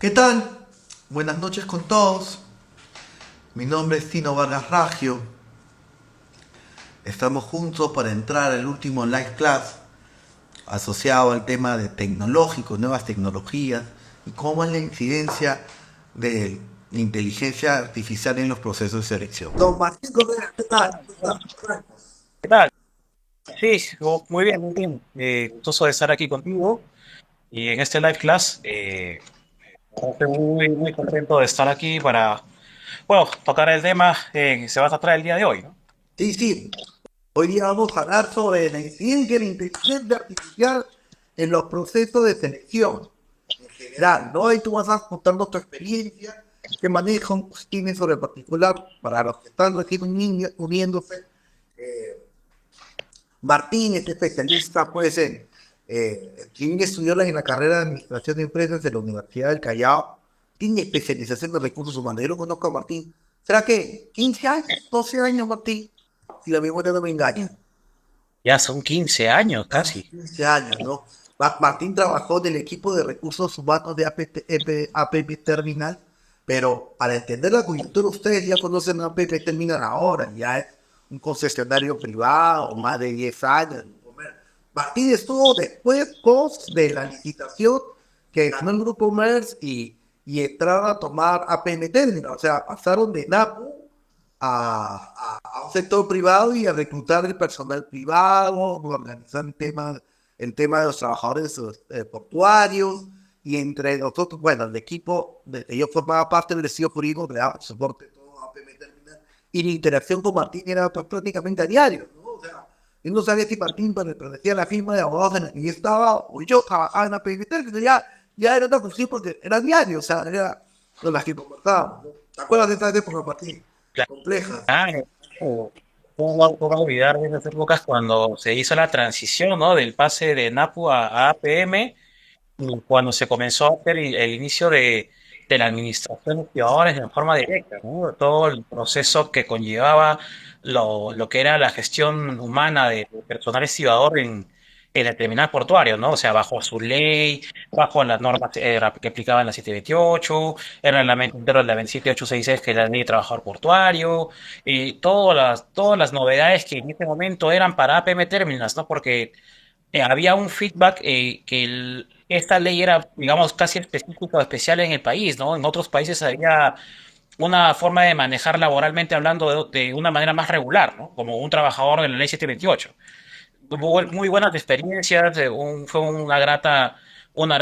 ¿Qué tal? Buenas noches con todos. Mi nombre es Tino Vargas Raggio. Estamos juntos para entrar al último live class asociado al tema de tecnológicos, nuevas tecnologías y cómo es la incidencia de la inteligencia artificial en los procesos de selección. Don Martín Correa, ¿qué tal? ¿Qué tal? Sí, muy bien, muy bien. Gustoso de estar aquí contigo y en este live class. Estoy muy contento de estar aquí para, bueno, tocar el tema que se va a tratar el día de hoy, ¿no? Sí, sí. Hoy día vamos a hablar sobre la incidencia de la inteligencia artificial en los procesos de selección en general, ¿no? Y tú vas a contarnos tu experiencia, qué manejo tienes sobre el particular para los que están recién uniéndose. Martín es especialista, pues, quien estudió en la carrera de Administración de Empresas de la Universidad del Callao, tiene especialización en recursos humanos. Yo lo conozco a Martín. ¿Será que 15 años, 12 años, Martín? Si la memoria no me engaña. Ya son 15 años Casi casi. 15 años, ¿no? Martín trabajó en el equipo de recursos humanos de APP Terminal, pero para entender la coyuntura, ustedes ya conocen a APP Terminal ahora, ya es un concesionario privado, más de 10 años. Martín estuvo después post de la licitación que ganó el grupo MERS y entraron a tomar APM Terminal, o sea, pasaron de NAPU a un sector privado y a reclutar el personal privado, organizar el tema de los trabajadores portuarios y entre nosotros, bueno, el equipo de que yo formaba parte del CEO jurídico que daba soporte todo a PM Terminal y la interacción con Martín era pues, prácticamente a diario, ¿no? O sea, yo no sabía si Martín pertenecía a la firma de abogados en la que yo estaba o yo trabajaba en la PM Terminal, ya era una cuestión porque era diario, o sea, era con las que conversábamos, ¿no? ¿Te acuerdas de esta época, Martín? Compleja. Claro. ¿Cómo olvidar de esas épocas cuando se hizo la transición, ¿no? Del pase de NAPU a APM y cuando se comenzó a hacer el inicio de la administración de ciudadanos en forma directa, ¿no? Todo el proceso que conllevaba lo que era la gestión humana de personal estibador en el terminal portuario, ¿no? O sea, bajo su ley, bajo las normas que aplicaban la 728, era el reglamento entero de la 27866, que es la ley de trabajador portuario, y todas las novedades que en ese momento eran para APM Terminals, ¿no? Porque había un feedback que esta ley era, digamos, casi específica o especial en el país, ¿no? En otros países había una forma de manejar laboralmente hablando de una manera más regular, ¿no? Como un trabajador de la ley 728. Hubo muy buenas experiencias, fue una grata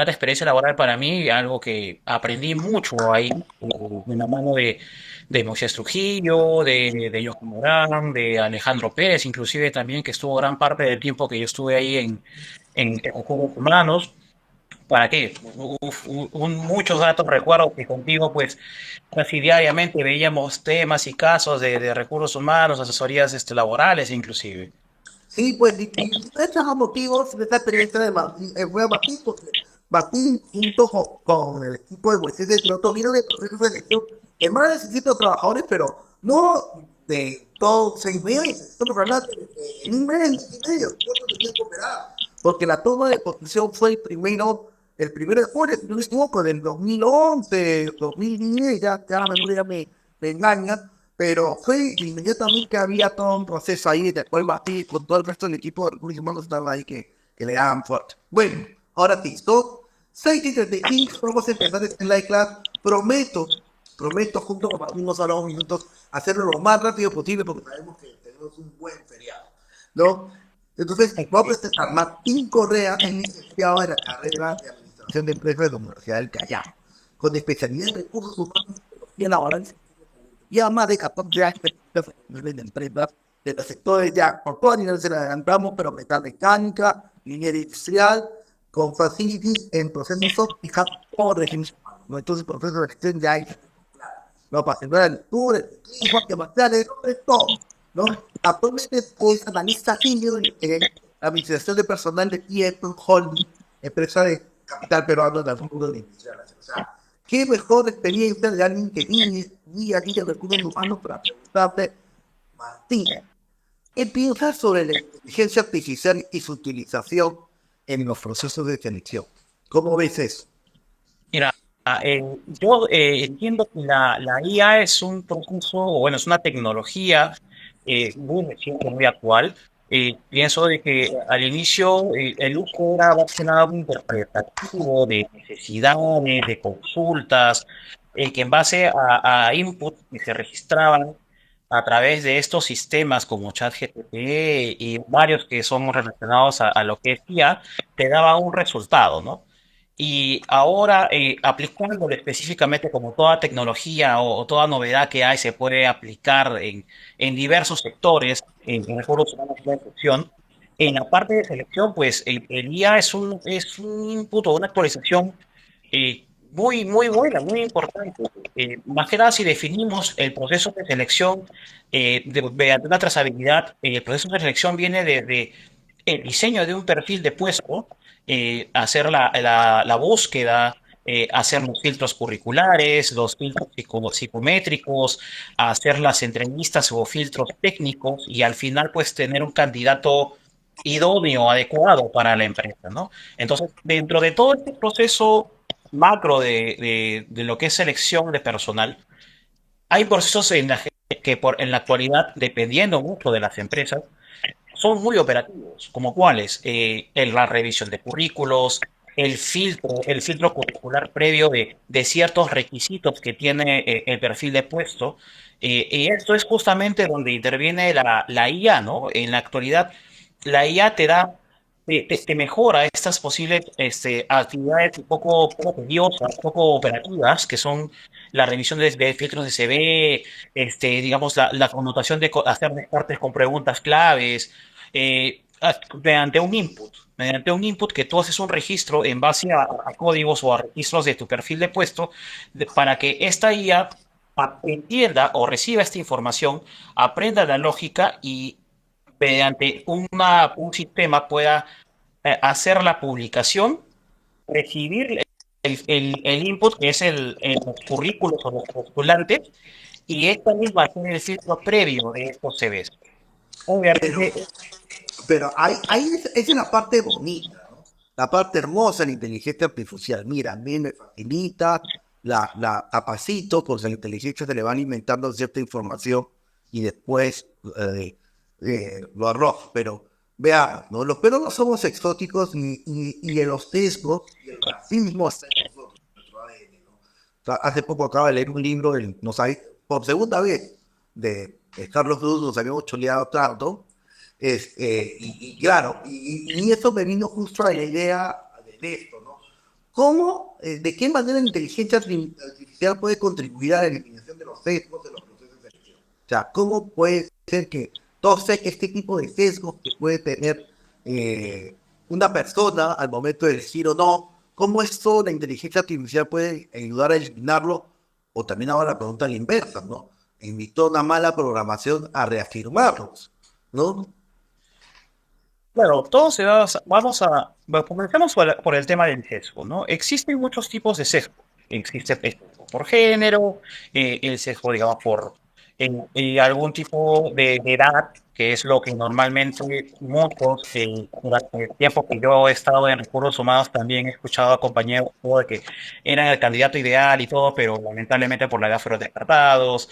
experiencia laboral para mí, algo que aprendí mucho ahí, de la mano de Moisés Trujillo, de Joaquín Morán, de Alejandro Pérez, inclusive también, que estuvo gran parte del tiempo que yo estuve ahí en Recursos Humanos. ¿Para qué? Muchos datos, recuerdo que contigo, pues, casi diariamente veíamos temas y casos de recursos humanos, asesorías laborales, inclusive. Sí, pues, y estos son motivos de esta experiencia de Martín, fue a Martín, porque Martín, junto con el equipo de Moisés de Piloto, vino de proceso de selección de más de 600 trabajadores, pero no de todos 6 meses, estamos hablando de un mes y medio, ¿cuánto tenían que operar? Porque la toma de posesión fue el primero de julio, si no me equivoco, del 2011, 2010, ya la memoria me engaña, pero fue inmediatamente había todo un proceso ahí, después Batí con todo el resto del equipo de recursos humanos estaba ahí que le daban fuerte. Bueno, ahora sí, son 6:35, vamos a empezar este live class. Prometo junto con Martín nos unos minutos, hacerlo lo más rápido posible porque sabemos que tenemos un buen feriado, ¿no? Entonces, vamos a presentar Martín Correa, es licenciado en la carrera de Administración de Empresas de la Universidad del Callao, con especialidad en recursos humanos y laboral ya más de 14 años de empresas de los sectores ya portuarios, se la adelantamos, pero mecánica, ingeniería industrial, con facilities en procesos fijados por regímenes humanos, ¿no? Entonces, procesos de gestión ya hay, no para asegurar el tour, el clima, que materiales, todo, ¿no? Actualmente, pues, analista senior en administración de personal de Tieto Holding, empresa de capital peruano de la rubro de industrial. O sea, qué mejor experiencia de alguien que vive aquí de recursos humanos para preguntarte, Martín, ¿qué piensas sobre la inteligencia artificial y su utilización en los procesos de selección? ¿Cómo ves eso? Yo entiendo que la IA es un proceso, o bueno, es una tecnología muy reciente, muy actual. Pienso de que al inicio el uso era más que nada un interpretativo de necesidades, de consultas, que en base a inputs que se registraban a través de estos sistemas como ChatGPT y varios que son relacionados a lo que es IA, te daba un resultado, ¿no? Y ahora, aplicándolo específicamente como toda tecnología o toda novedad que hay se puede aplicar en diversos sectores, en recursos humanos no excepción. En la parte de selección, pues el IA es un input o una actualización muy buena, muy importante. Más que nada, si definimos el proceso de selección mediante una trazabilidad, el proceso de selección viene desde el diseño de un perfil de puesto, hacer la búsqueda, hacer los filtros curriculares, los filtros psicométricos, hacer las entrevistas o filtros técnicos y al final pues tener un candidato idóneo, adecuado para la empresa, ¿no? Entonces, dentro de todo este proceso macro de lo que es selección de personal, hay procesos en la actualidad, dependiendo mucho de las empresas, son muy operativos, como cuáles, la revisión de currículos, el filtro curricular previo de ciertos requisitos que tiene el perfil de puesto. Y esto es justamente donde interviene la IA, ¿no? En la actualidad, la IA te da, te mejora estas posibles actividades poco tediosas, poco operativas, que son la revisión de filtros de CV, digamos, la connotación de hacer descartes con preguntas claves, mediante un input que tú haces un registro en base a códigos o a registros de tu perfil de puesto, para que esta IA entienda o reciba esta información, aprenda la lógica y mediante un sistema pueda hacer la publicación, recibir el input, que es los currículos o los postulantes, y esta misma hacer el filtro previo de estos CVs. Pero, Obviamente, pero esa es la parte bonita, ¿no? La parte hermosa de la inteligencia artificial. Mira, a mí me facilita, la capacito, pues la inteligencia se le van inventando cierta información y después lo arroja. Pero vea, ¿no? Los peros no somos exóticos y en los sesgos y el racismo está en nosotros, en nuestro ADN, ¿no? O sea, hace poco acaba de leer un libro, por segunda vez, de Carlos Cruz, nos habíamos choleado tanto. Claro, y eso me vino justo a la idea de esto, ¿no? ¿Cómo, de qué manera la inteligencia artificial puede contribuir a la eliminación de los sesgos de los procesos de selección? O sea, ¿cómo puede ser que todo este tipo de sesgos que puede tener una persona al momento de elegir o no, cómo esto la inteligencia artificial puede ayudar a eliminarlo? O también ahora la pregunta a la inversa, ¿no? Invitó una mala programación a reafirmarlos, ¿no? claro, todo se va, bueno, comencemos por el tema del sesgo, ¿no? Existen muchos tipos de sesgo. Existe el sesgo por género, el sesgo, digamos, por algún tipo de edad, que es lo que normalmente muchos, durante el tiempo que yo he estado en recursos humanos, también he escuchado a compañeros de que eran el candidato ideal y todo, pero lamentablemente por la edad fueron descartados.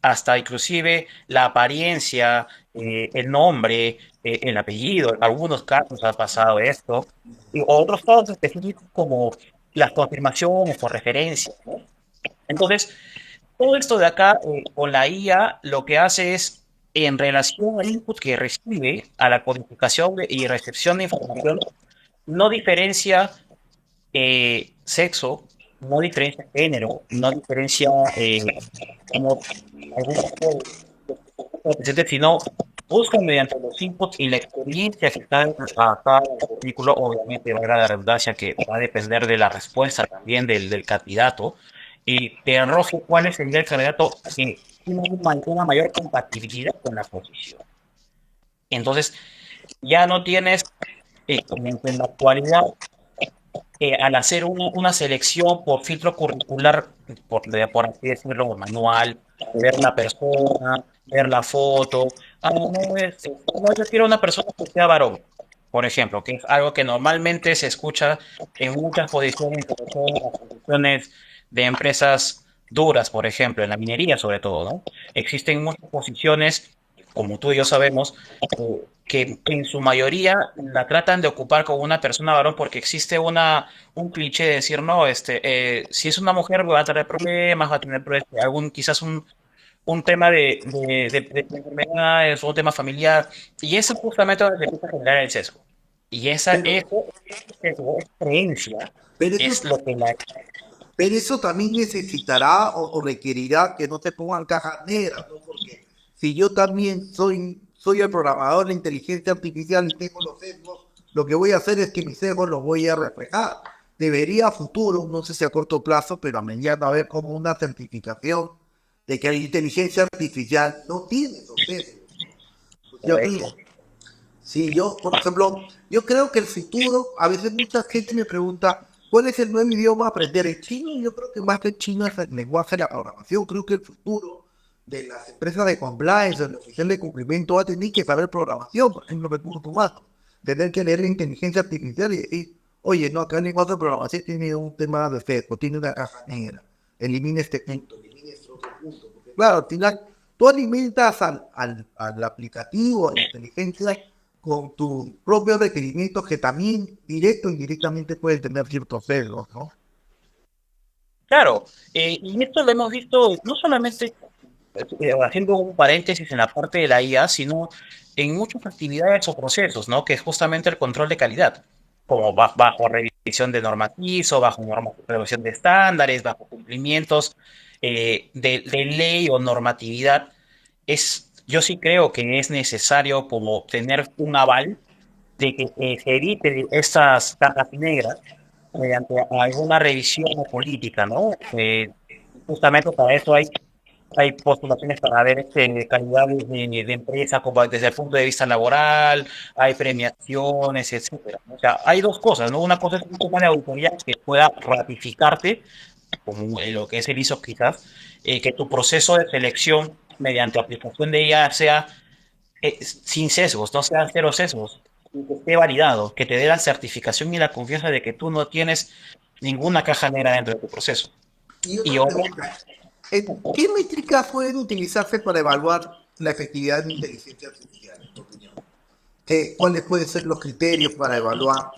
Hasta inclusive la apariencia, el nombre, el apellido. En algunos casos ha pasado esto. Y otros casos específicos como las confirmaciones o referencias, ¿no? Entonces, todo esto de acá con la IA lo que hace es, en relación al input que recibe, a la codificación y recepción de información, no diferencia sexo, no diferencia género, no diferencia como algún tipo de sino buscan mediante los inputs y la experiencia que está a cada artículo, obviamente va a la redundancia que va a depender de la respuesta también del candidato, y te arroje cuál es el candidato que tiene una mayor compatibilidad con la posición. Entonces, ya no tienes, como en la actualidad, al hacer una selección por filtro curricular, por así decirlo, manual, ver la persona, ver la foto. No, no, yo quiero una persona que sea varón. por ejemplo, que es algo que normalmente se escucha en muchas posiciones, sobre todo en las posiciones de empresas duras, por ejemplo, en la minería sobre todo, ¿no? Existen muchas posiciones, como tú y yo sabemos, que en su mayoría la tratan de ocupar con una persona varón porque existe un cliché de decir, no, si es una mujer va a tener problemas, va a tener quizás un tema de enfermedades o un tema familiar, y eso es justamente donde se empieza a generar el sesgo. Y Pero, esa creencia pero eso es lo que la... Pero eso también necesitará o requerirá que no te pongan cajas negras, ¿no? Porque si yo también soy el programador de inteligencia artificial y tengo los sesgos, lo que voy a hacer es que mis sesgos los voy a reflejar. Debería a futuro, no sé si a corto plazo, pero a mediano haber como una certificación de que la inteligencia artificial no tiene esos sesgos. Yo digo, sí, yo, por ejemplo, yo creo que el futuro, a veces mucha gente me pregunta, ¿cuál es el nuevo idioma a aprender? El chino, yo creo que más que el chino es el lenguaje de la programación. Creo que el futuro de las empresas de compliance, de oficial de cumplimiento, va a tener que saber programación, por ejemplo, recursos humanos. Tener que leer inteligencia artificial y decir, oye, no, acá el lenguaje de programación tiene un tema de sesgo, tiene una caja negra. Elimina este punto, elimina este otro punto. Porque, claro, al final, tú alimentas al aplicativo, a la inteligencia con tus propios requerimientos que también directo o indirectamente pueden tener ciertos sesgos, ¿no? Claro, y esto lo hemos visto no solamente haciendo un paréntesis en la parte de la IA, sino en muchas actividades o procesos, ¿no? Que es justamente el control de calidad, como bajo revisión de normativo, revisión de estándares, bajo cumplimientos de ley o normatividad. Yo sí creo que es necesario como tener un aval de que se evite estas cajas negras mediante alguna revisión política, ¿no? Justamente para eso hay postulaciones para ver calidad de empresa como desde el punto de vista laboral, hay premiaciones, etcétera. O sea, hay dos cosas, ¿no? Una cosa es un tema de auditoría que pueda ratificarte, como lo que es el ISO quizás, que tu proceso de selección mediante aplicación de IA sea sin sesgos, no sean cero sesgos, y que esté validado, que te dé la certificación y la confianza de que tú no tienes ninguna caja negra dentro de tu proceso. Y Y otra otra, pregunta, ¿qué métricas pueden utilizarse para evaluar la efectividad de la inteligencia artificial, en tu opinión? ¿Cuáles pueden ser los criterios para evaluar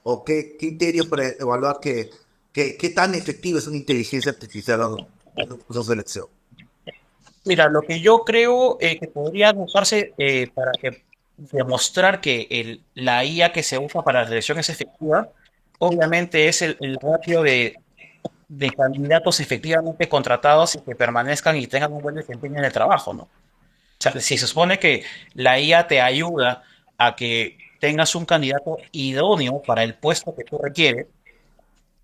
o qué criterios para evaluar qué tan efectiva es una inteligencia artificial en un proceso de selección? mira, lo que yo creo que podría usarse para demostrar que la IA que se usa para la selección es efectiva, obviamente es el ratio de candidatos efectivamente contratados y que permanezcan y tengan un buen desempeño en el trabajo, ¿no? O sea, si se supone que la IA te ayuda a que tengas un candidato idóneo para el puesto que tú requieres,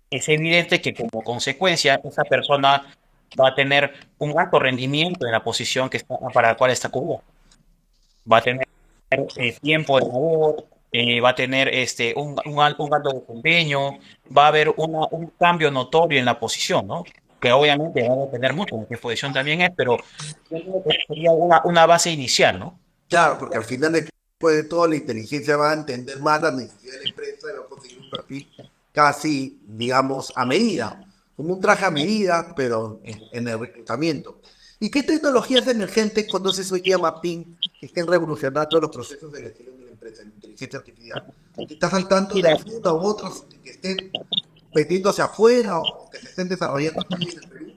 es evidente que como consecuencia esa persona va a tener un alto rendimiento en la posición para la cual está cubierta. Va a tener tiempo de labor, va a tener un alto desempeño, va a haber un cambio notorio en la posición, ¿no? Que obviamente va a depender mucho de qué posición también es, pero yo creo que sería una base inicial, ¿no? Claro, porque al final después de todo la inteligencia va a entender más la necesidad de la empresa y va a conseguir un perfil casi, digamos, a medida, como un traje a medida, pero en el reclutamiento. ¿Y qué tecnologías emergentes conoces hoy día, Martín, que estén revolucionando los procesos de gestión de la empresa en inteligencia artificial? ¿Estás al tanto de Mira, alguna u otras que estén metiendo hacia afuera o que se estén desarrollando aquí en el Perú?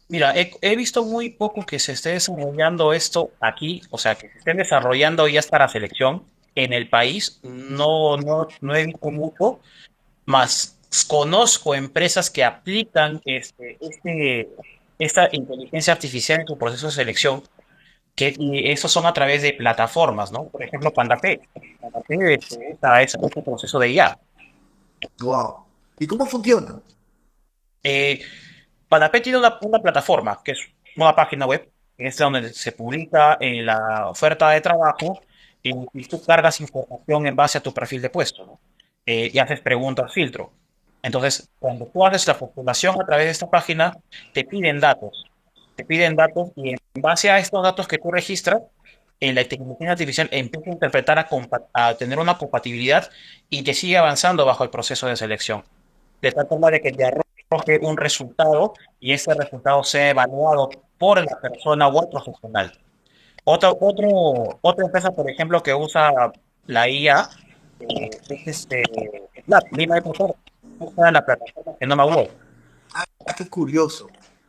Mira, he visto muy poco que se esté desarrollando esto aquí, o sea, que se estén desarrollando ya para selección en el país. No he visto mucho, más conozco empresas que aplican esta inteligencia artificial en su proceso de selección, y esos son a través de plataformas, ¿no? Por ejemplo, PandaP. PandaP es este proceso de IA. Wow. ¿Y cómo funciona? Eh, PandaP tiene una plataforma, que es una página web, que es donde se publica la oferta de trabajo y tú cargas información en base a tu perfil de puesto, ¿no? Y haces preguntas filtro. Entonces, cuando tú haces la postulación a través de esta página, te piden datos. Te piden datos y en base a estos datos que tú registras, la inteligencia artificial empieza a interpretar a tener una compatibilidad y te sigue avanzando bajo el proceso de selección. De tal forma de que te arroje un resultado y ese resultado sea evaluado por la persona o el profesional. Otra empresa, por ejemplo, que usa la IA es Lima de Motor, usa la plataforma Genoma World. Ah, qué curioso.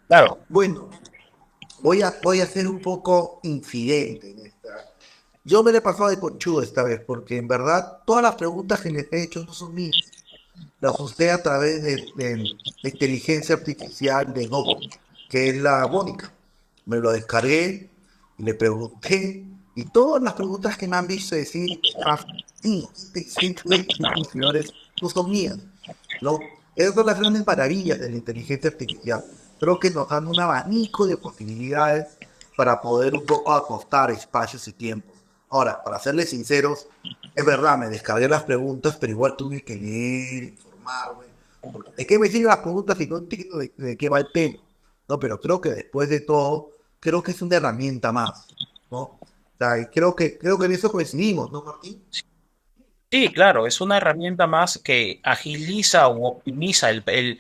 Claro, Bueno, voy a ser un poco incidente en esta. Yo me le he pasado de conchudo esta vez, porque en verdad todas las preguntas que les he hecho no son mías. Las usé a través de la inteligencia artificial de Google, que es la Mónica. Me lo descargué y le pregunté, y todas las preguntas que me han visto decir, sí, señores, no son mías. ¿No? Esas son las grandes maravillas de la inteligencia artificial. Creo que nos dan un abanico de posibilidades para poder un poco acostar espacios y tiempos. Ahora, para serles sinceros, es verdad, me descargué las preguntas, pero igual tuve que leer, informarme. ¿De qué me sirven las preguntas si no entiendo de qué va el tema? No, pero creo que después de todo, creo que es una herramienta más, ¿no? O sea, y creo que en eso coincidimos, ¿no, Martín? sí, claro, es una herramienta más que agiliza o optimiza el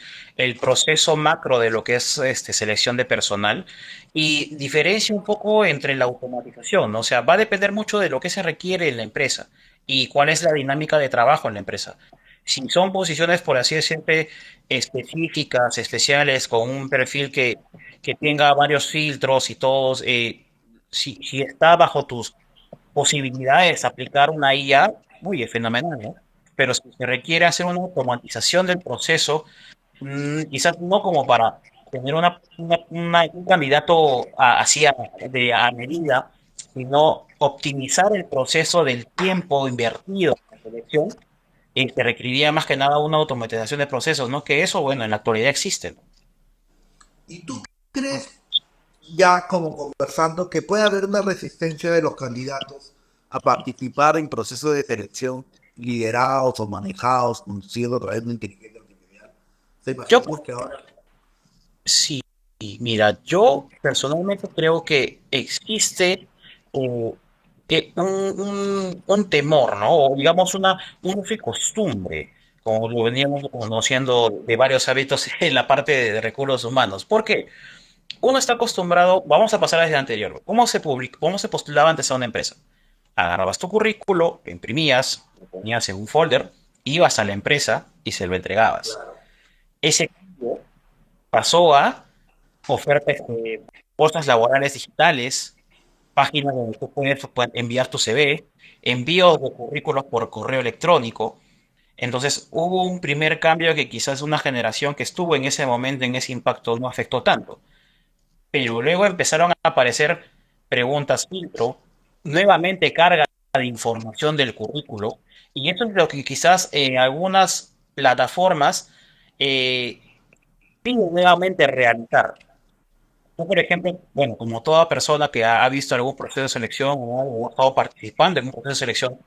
proceso macro de lo que es selección de personal y diferencia un poco entre la automatización, ¿no? O sea, va a depender mucho de lo que se requiere en la empresa y cuál es la dinámica de trabajo en la empresa. Si son posiciones, por así decirlo, específicas, especiales, con un perfil que tenga varios filtros y todos, si está bajo tus posibilidades de aplicar una IA, muy es fenomenal, ¿no? Pero si se requiere hacer una automatización del proceso, quizás no como para tener un candidato a medida, sino optimizar el proceso del tiempo invertido en la selección, se requeriría más que nada una automatización de procesos, ¿no? Que eso, bueno, en la actualidad existe, ¿no? ¿Y tú crees, ya como conversando, que puede haber una resistencia de los candidatos a participar en procesos de selección liderados o manejados, conducidos a través de una inteligencia artificial? ¿Se Yo imaginas que ahora? sí, mira, yo personalmente creo que existe eh, un temor, ¿no? O digamos una costumbre, como lo veníamos conociendo de varios hábitos en la parte de recursos humanos. Porque uno está acostumbrado, vamos a pasar desde anterior, cómo se postulaba antes a una empresa? Agarrabas tu currículo, lo imprimías, lo ponías en un folder, ibas a la empresa y se lo entregabas. Ese cambio pasó a ofertas de cosas laborales digitales, páginas donde tú puedes enviar tu CV, envíos de currículos por correo electrónico. Entonces hubo un primer cambio que quizás una generación que estuvo en ese momento, en ese impacto, no afectó tanto. Pero luego empezaron a aparecer preguntas filtro, nuevamente carga de información del currículo, y eso es lo que quizás en algunas plataformas eh, piden nuevamente realizar. Yo, por ejemplo, bueno, como toda persona que ha visto algún proceso de selección o ha estado participando en un proceso de selección,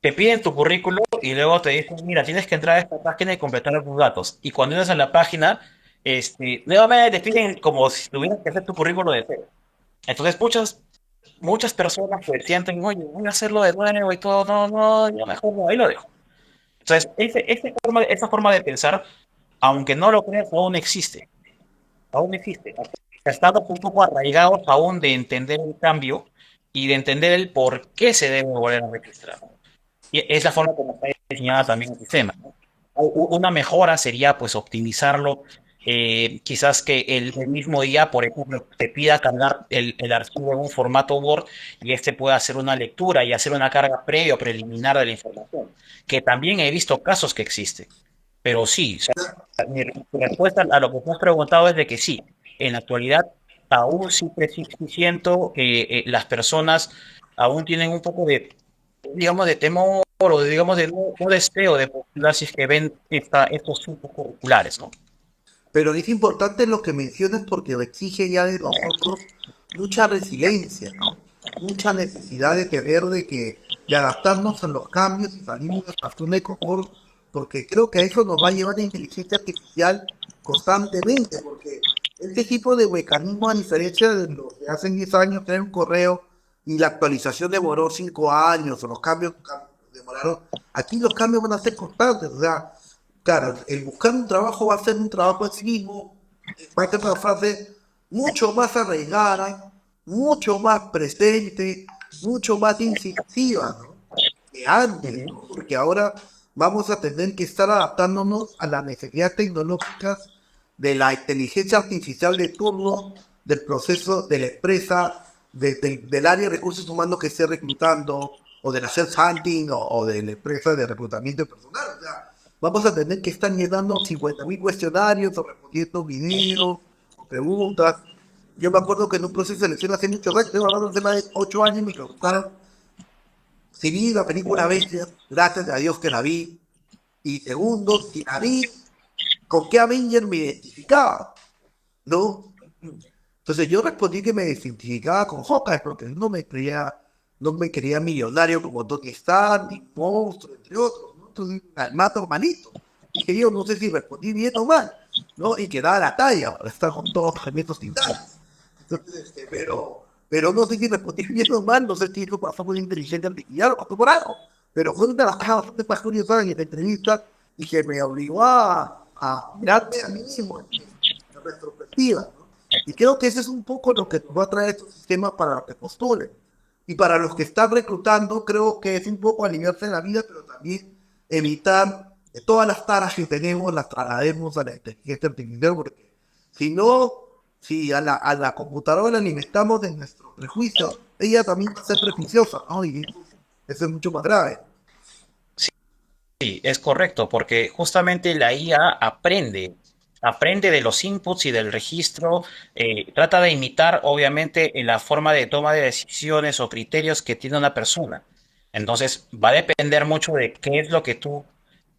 te piden tu currículo y luego te dicen, mira, tienes que entrar a esta página y completar tus datos. Y cuando entras a la página, nuevamente te piden como si tuvieras que hacer tu currículo de cero. Entonces, muchas personas pues sienten, oye, voy a hacerlo de nuevo y todo, no, no, yo mejor no, ahí lo dejo. Entonces, esa forma de pensar, aunque no lo creas, aún existe. Estamos un poco arraigados aún de entender el cambio y de entender el por qué se debe volver a registrar. Y es la forma como está diseñada también el sistema. Una mejora sería pues optimizarlo, quizás que el mismo día, por ejemplo, te pida cargar el archivo en un formato Word y este pueda hacer una lectura y hacer una carga previa o preliminar de la información, que también he visto casos que existen. Pero sí, o sea, mi respuesta a lo que tú has preguntado es de que sí, en la actualidad aún sí siento que las personas aún tienen un poco de, digamos, de temor o digamos de no deseo de postular si es que ven estos tipos curriculares, ¿no? Pero es importante lo que mencionas porque exige ya de nosotros mucha resiliencia, ¿no? Mucha necesidad de querer de adaptarnos a los cambios y salir de nuestra zona de confort, porque creo que a eso nos va a llevar la inteligencia artificial constantemente, porque este tipo de mecanismos, a diferencia de los de hace 10 años, tener un correo, y la actualización demoró 5 años, o los cambios demoraron. Aquí los cambios van a ser constantes, o sea, claro, el buscar un trabajo va a ser un trabajo en sí mismo, va a ser una fase mucho más arraigada, mucho más presente, mucho más incisiva, ¿no? Que antes, Ujú. ¿no? Porque ahora vamos a tener que estar adaptándonos a las necesidades tecnológicas de la inteligencia artificial de turno, del proceso de la empresa, del área de recursos humanos que esté reclutando, o de la self hunting, o de la empresa de reclutamiento personal. O sea, vamos a tener que estar llenando 50.000 cuestionarios, o respondiendo videos, preguntas. Yo me acuerdo que en un proceso de selección hace mucho rato, estoy hablando de más de 8 años, me preguntaron si vi la película Bestia, gracias a Dios que la vi. Y segundo, si la vi, ¿con qué Avenger me identificaba? ¿No? Entonces yo respondí que me identificaba con Hawkeye, porque no me creía millonario como Tony Stark, ni monstruo, entre otros, ¿no? Entonces, más normalito. Dije yo, no sé si respondí bien o mal, ¿no? Y que daba la talla para estar con todos los gemelos titanes. Entonces, pero no sé si respondí bien o mal, no sé si eso pasó por inteligencia artificial o pasó por algo. Pero fue una de las cosas bastante más curiosas en la entrevista y que me obligó a mirarme a mí mismo en retrospectiva, ¿no? Y creo que ese es un poco lo que va a traer estos sistemas para los que postulen. Y para los que están reclutando, creo que es un poco aliviarse en la vida, pero también evitar que todas las taras que tenemos las traslademos a la inteligencia artificial, porque si no, si a la computadora le alimentamos de nuestros prejuicios, ella también va a ser prejuiciosa, ¿no? Y eso es mucho más grave. Sí, es correcto, porque justamente la IA aprende de los inputs y del registro, trata de imitar, obviamente, la forma de toma de decisiones o criterios que tiene una persona. Entonces, va a depender mucho de qué es lo que tú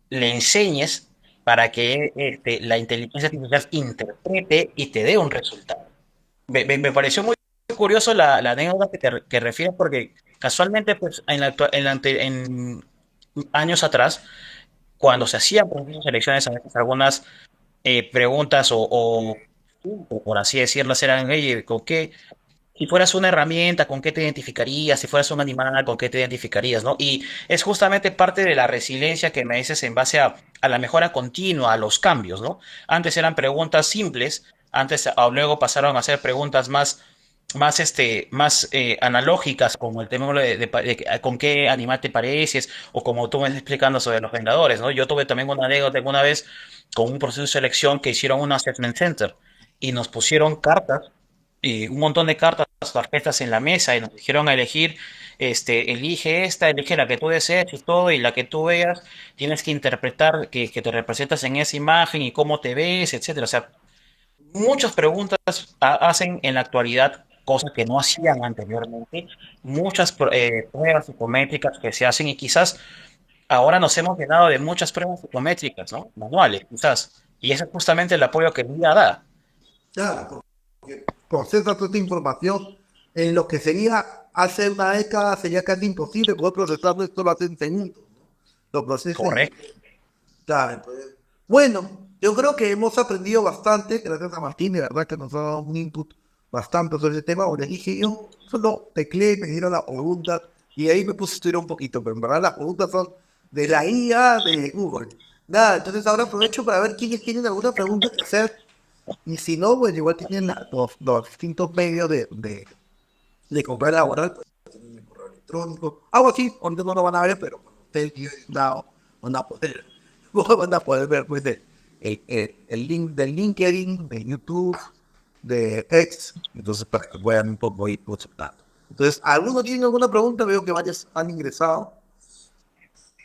le enseñes para que la inteligencia artificial interprete y te dé un resultado. Me pareció muy curioso la anécdota que refieres, porque casualmente, pues, en años atrás, cuando se hacían procesos de selecciones, a veces algunas preguntas o, por así decirlo, eran, "Oye, ¿con qué, si fueras una herramienta, con qué te identificarías? Si fueras un animal, ¿con qué te identificarías?", ¿no? Y es justamente parte de la resiliencia que me dices en base a la mejora continua, a los cambios, ¿no? Antes eran preguntas simples, antes luego pasaron a ser preguntas más analógicas, como el tema de con qué animal te pareces, o como tú me estás explicando sobre los Vengadores, ¿no? Yo tuve también una anécdota alguna vez con un proceso de selección que hicieron un assessment center y nos pusieron cartas, y un montón de cartas, tarjetas en la mesa, y nos dijeron a elegir, elige esta, elige la que tú desees y todo, y la que tú veas, tienes que interpretar que te representas en esa imagen y cómo te ves, etcétera. O sea, muchas preguntas hacen en la actualidad cosas que no hacían anteriormente, muchas pruebas psicométricas que se hacen, y quizás ahora nos hemos llenado de muchas pruebas psicométricas, ¿no? Manuales, quizás. Y ese es justamente el apoyo que el día da. Claro, procesa toda esta información en lo que sería hace una década sería casi imposible poder procesarlo, esto lo hace en segundos, ¿no? Lo procesa en, Correcto. claro, entonces, bueno, yo creo que hemos aprendido bastante, gracias a Martín, de verdad que nos ha dado un input bastante sobre el tema. Como les dije, yo solo tecleé, me dieron la pregunta y ahí me puse a estudiar un poquito, pero en verdad las preguntas son de la IA de Google. Nada, entonces ahora aprovecho para ver quiénes tienen alguna pregunta que hacer y si no, pues igual tienen los distintos medios de comprar laboral, pues tienen el correo electrónico, algo así, ahorita no lo van a ver, pero cuando ustedes lleguen, van a poder, van a poder ver pues el link del LinkedIn, de YouTube, de X, entonces para que puedan un poco ir consultando. Entonces, ¿alguno tiene alguna pregunta? Veo que varios han ingresado.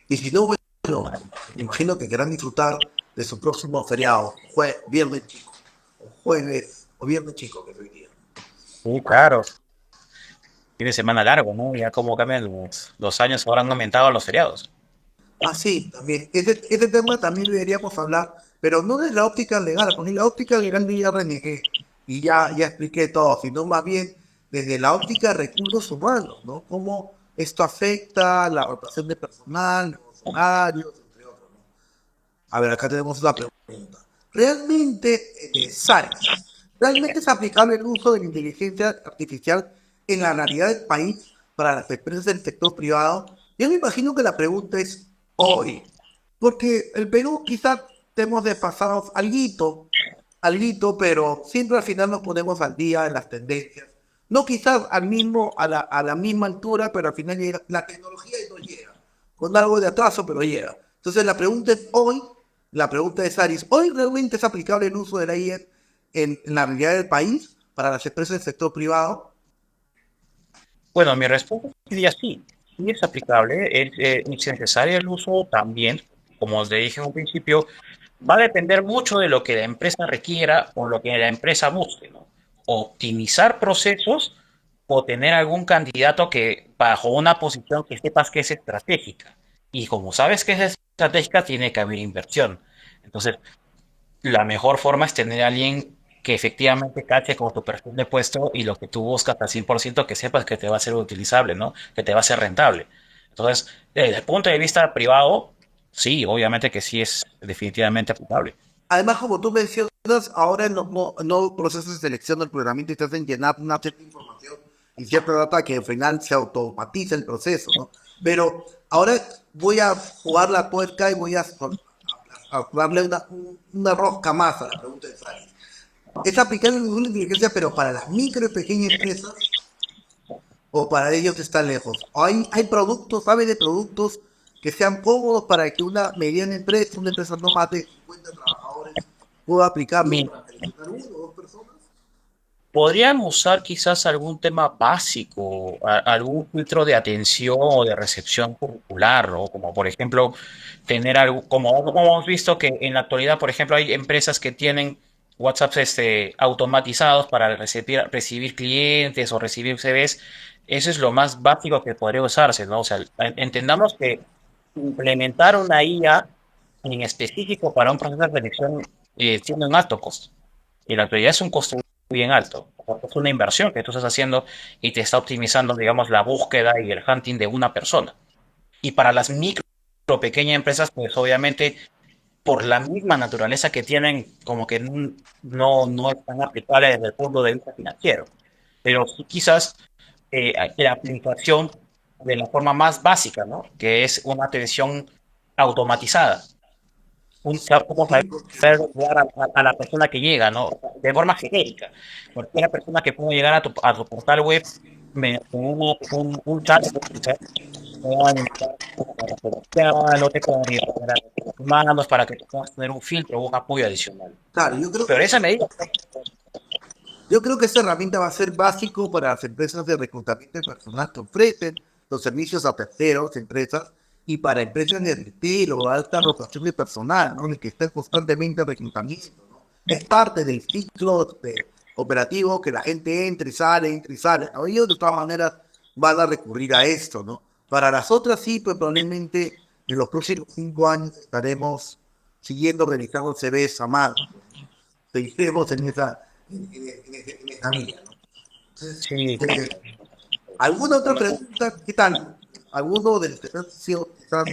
Y si no, bueno, imagino que querrán disfrutar de su próximo feriado, viernes chico, o jueves, o viernes chico, que es hoy día. Sí, claro. Fin de semana largo, ¿no? Ya como cambian los años, ahora han aumentado los feriados. Ah, sí, también. Ese tema también deberíamos hablar, pero no desde la óptica legal, porque en la óptica legal yo ya renegué y ya expliqué todo, sino más bien desde la óptica de recursos humanos, ¿no? Cómo esto afecta la rotación de personal, los horarios, entre otros, ¿no? A ver, acá tenemos una pregunta. ¿Realmente es necesaria? ¿Realmente es aplicable el uso de la inteligencia artificial en la realidad del país? para las empresas del sector privado? Yo me imagino que la pregunta es hoy, porque el Perú quizás tenemos desfasados alguito, pero siempre al final nos ponemos al día en las tendencias. No quizás a la misma altura, pero al final llega, la tecnología y no llega. Con algo de atraso, pero llega. Entonces la pregunta es, Aris, ¿hoy realmente es aplicable el uso de la IA en la realidad del país para las empresas del sector privado? Bueno, mi respuesta sería sí, sí es aplicable, es necesario el uso también, como os dije en un principio, va a depender mucho de lo que la empresa requiera o lo que la empresa busque, ¿no? Optimizar procesos o tener algún candidato que bajo una posición que sepas que es estratégica. Y como sabes que es estratégica, tiene que haber inversión. Entonces, la mejor forma es tener a alguien que efectivamente cache con tu perfil de puesto y lo que tú buscas al 100% que sepas que te va a ser utilizable, ¿no? Que te va a ser rentable. Entonces, desde el punto de vista privado, sí, obviamente que sí es definitivamente aplicable. Además, como tú mencionas, ahora en los nuevos procesos de selección del programista te hacen llenar una cierta información y cierta data que al final se automatiza el proceso, ¿no? Pero ahora voy a jugar la tuerca y voy a darle una rosca más a la pregunta de Sari. Es aplicable una inteligencia, pero para las micro y pequeñas empresas o para ellos está lejos. Hay productos, ¿sabe de productos que sean cómodos para que una mediana empresa, una empresa no más de 50 trabajadores, pueda aplicarlo Mi- para seleccionar uno o dos personas? Podrían usar quizás algún tema básico, algún filtro de atención o de recepción curricular, ¿no? Como por ejemplo, tener algo, como hemos visto que en la actualidad, por ejemplo, hay empresas que tienen WhatsApps automatizados para recibir clientes o recibir CVs. Eso es lo más básico que podría usarse, ¿no? O sea, entendamos que implementar una IA en específico para un proceso de selección tiene un alto costo. Y la actualidad es un costo bien alto. Es una inversión que tú estás haciendo y te está optimizando, digamos, la búsqueda y el hunting de una persona. Y para las micro o pequeñas empresas, pues obviamente por la misma naturaleza que tienen, como que no es tan aplicable desde el punto de vista financiero. Pero sí quizás la aplicación de la forma más básica, ¿no? Que es una atención automatizada cómo Sí, saber ayudar a la persona que llega, ¿no? De forma genérica. Cualquier persona que pueda llegar a tu portal web con un chat, te van a invitar no te pueden ayudar manos para que tú puedas tener un filtro o un apoyo adicional. claro, yo creo, Pero esa medida, yo creo que esta herramienta va a ser básico para las empresas de reclutamiento de personal que ofrecen los servicios a terceros, empresas, y para empresas de retail o alta rotación de personal, ¿no? En el que esté constantemente en reclutamiento, ¿no? Es parte del ciclo operativo que la gente entre y sale, ¿no? Y ellos de todas maneras van a recurrir a esto, ¿no? Para las otras sí, pues probablemente en los próximos 5 años estaremos siguiendo realizando CVs a mano, seguiremos en esa vía, ¿no? Entonces, sí, ¿alguna otra pregunta? ¿Qué tal? ¿Alguno de los que están haciendo quizás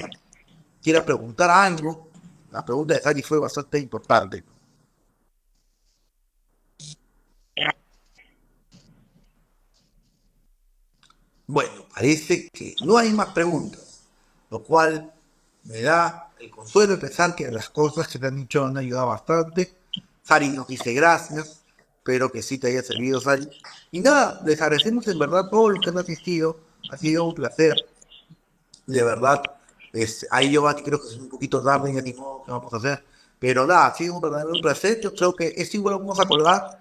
quiera preguntar algo? La pregunta de Sari fue bastante importante. Bueno, parece que no hay más preguntas, lo cual me da el consuelo de pensar que las cosas que te han dicho han ayudado bastante. Sari nos dice gracias, espero que sí te haya servido, Sari. Y nada, les agradecemos en verdad todo lo que han asistido, ha sido un placer. De verdad, ahí yo creo que es un poquito tarde, ya ni modo, ¿qué vamos a hacer? Pero nada, ha sido un verdadero placer. Yo creo que es igual vamos a colgar,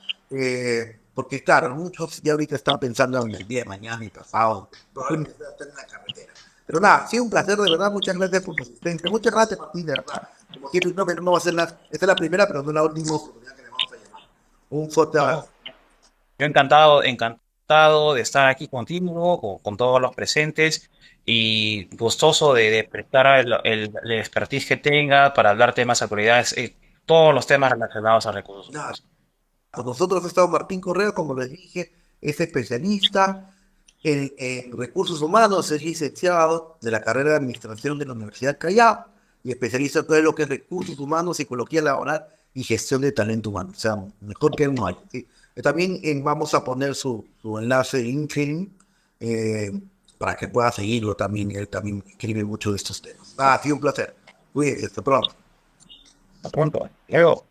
porque claro, muchos ya ahorita están pensando en el día de mañana y pasado, probablemente estén en la carretera. Pero nada, ha sido un placer, de verdad, muchas gracias por tu asistencia, muchas gracias Martín, de verdad. Como quiero, no va a ser esta es la primera, pero no la última oportunidad que le vamos a llamar. Un fuerte abrazo. no, yo encantado, encantado de estar aquí contigo, con todos los presentes y gustoso de prestar el expertise que tenga para hablar temas de actualidades, todos los temas relacionados a recursos Nada, humanos. con nosotros ha estado Martín Correa, como les dije, es especialista en recursos humanos, es licenciado de la carrera de Administración de la Universidad Callao y especialista en todo lo que es recursos humanos, psicología laboral y gestión de talento humano. O sea, mejor que no hay. ¿Sí? También vamos a poner su enlace de LinkedIn, eh, para que pueda seguirlo también. Él también escribe mucho de estos temas. Ah, ha sido un placer. Cuídense, hasta pronto. A punto. Leo.